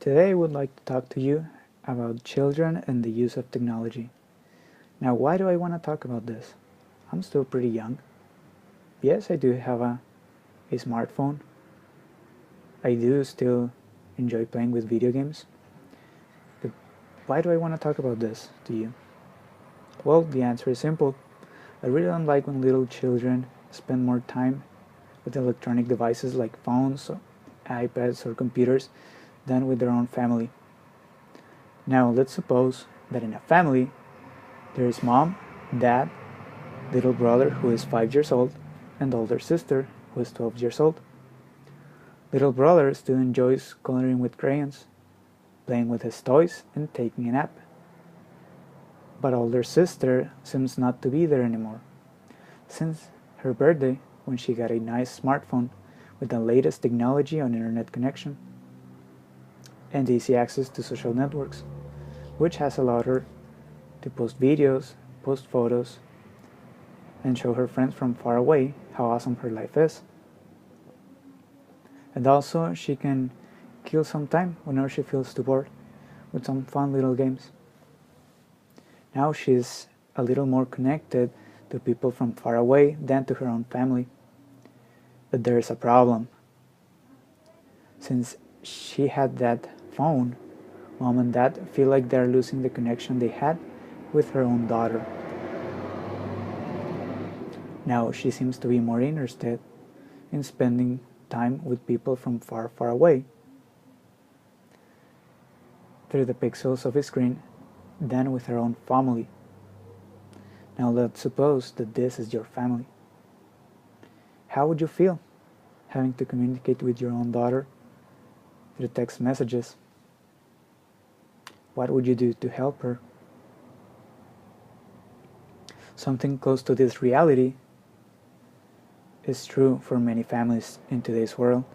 Today I would like to talk to you about children and the use of technology. Now, why do I want to talk about this? I'm still pretty young. Yes, I do have a smartphone. I do still enjoy playing with video games. But why do I want to talk about this to you? Well, the answer is simple. I really don't like when little children spend more time with electronic devices like phones, iPads, or computers than with their own family. Now, let's suppose that in a family there is mom, dad, little brother who is 5 years old, and older sister who is 12 years old. Little brother still enjoys coloring with crayons, playing with his toys, and taking a nap. But older sister seems not to be there anymore, since her birthday when she got a nice smartphone with the latest technology on internet connection and easy access to social networks, which has allowed her to post videos, post photos, and show her friends from far away how awesome her life is. And also, she can kill some time whenever she feels too bored with some fun little games. Now she's a little more connected to people from far away than to her own family. But there is a problem. Since she had that phone, mom and dad feel like they're losing the connection they had with her own daughter. Now she seems to be more interested in spending time with people from far, far away through the pixels of a screen than with her own family. Now let's suppose that this is your family. How would you feel having to communicate with your own daughter through text messages? What would you do to help her? Something close to this reality is true for many families in today's world.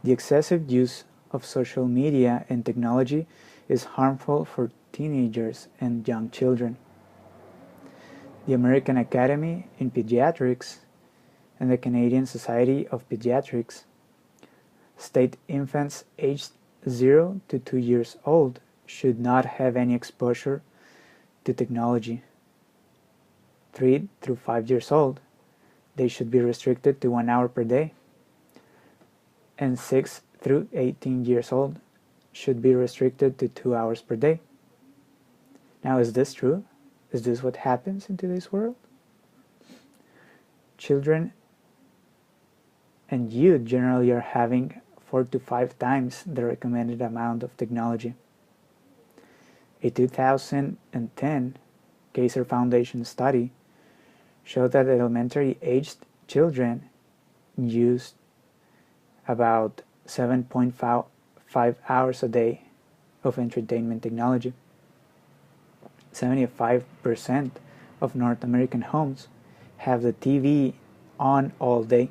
The excessive use of social media and technology is harmful for teenagers and young children. The American Academy in Pediatrics and the Canadian Society of Pediatrics state infants aged 0 to 2 years old should not have any exposure to technology. 3 through 5 years old, they should be restricted to 1 hour per day, and 6 through 18 years old should be restricted to 2 hours per day. Now, is this true? Is this what happens in today's world? Children and youth generally are having 4 to 5 times the recommended amount of technology. A 2010 Kaiser Foundation study showed that elementary-aged children used about 7.5 hours a day of entertainment technology. 75% of North American homes have the TV on all day.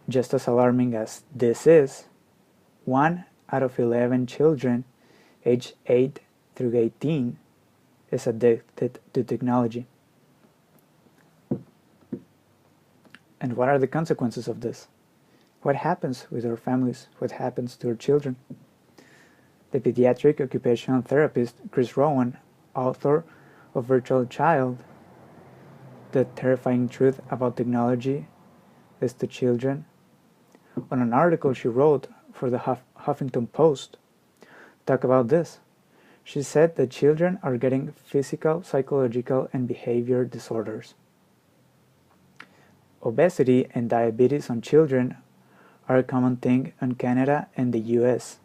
Just as alarming as this is, 1 out of 11 children aged 8 through 18 is addicted to technology. And what are the consequences of this? What happens with our families? What happens to our children? The pediatric occupational therapist Chris Rowan, author of Virtual Child, The Terrifying Truth About Technology is to Children, on an article she wrote for the Huffington Post, talk about this. She said that children are getting physical, psychological, and behavior disorders. Obesity and diabetes on children are a common thing in Canada and the US,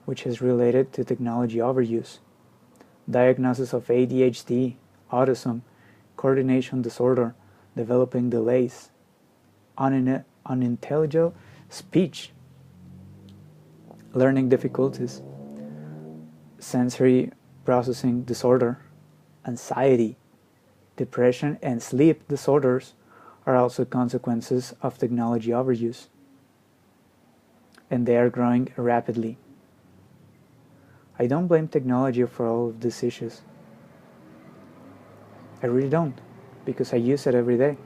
which is related to technology overuse. Diagnosis of ADHD, autism, coordination disorder, developing delays, unintelligible speech, learning difficulties, sensory processing disorder, anxiety, depression, and sleep disorders are also consequences of technology overuse, and they are growing rapidly. I don't blame technology for all of these issues. I really don't, because I use it every day.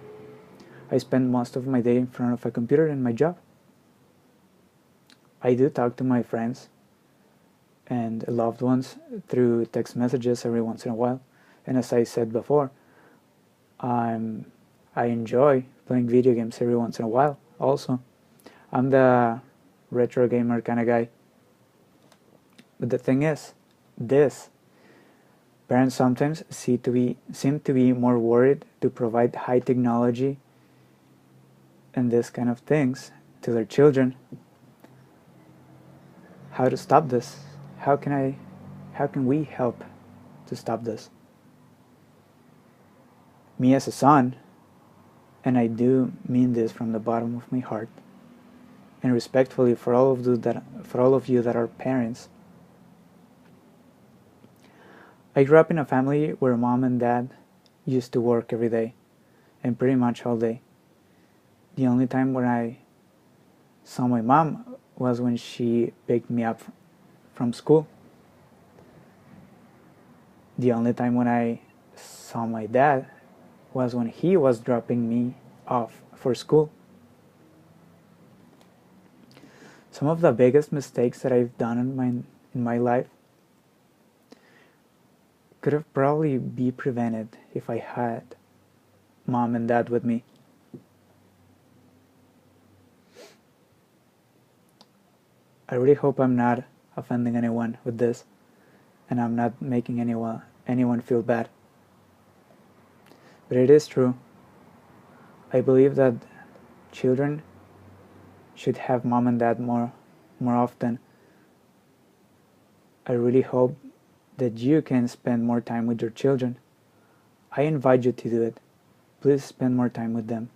I spend most of my day in front of a computer in my job. I do talk to my friends and loved ones through text messages every once in a while. And as I said before, I enjoy playing video games every once in a while also. I'm the retro gamer kind of guy. But the thing is, parents sometimes seem to be more worried to provide high technology and this kind of things to their children. How to stop this? How can we help to stop this? Me as a son, and I do mean this from the bottom of my heart, and respectfully for all of you that are parents. I grew up in a family where mom and dad used to work every day, and pretty much all day. The only time when I saw my mom was when she picked me up from school. The only time when I saw my dad was when he was dropping me off for school. Some of the biggest mistakes that I've done in my life could have probably be prevented if I had mom and dad with me. I really hope I'm not offending anyone with this, and I'm not making anyone feel bad. But it is true. I believe that children should have mom and dad more often. I really hope that you can spend more time with your children. I invite you to do it. Please spend more time with them.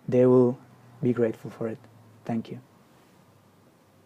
They will be grateful for it. Thank you.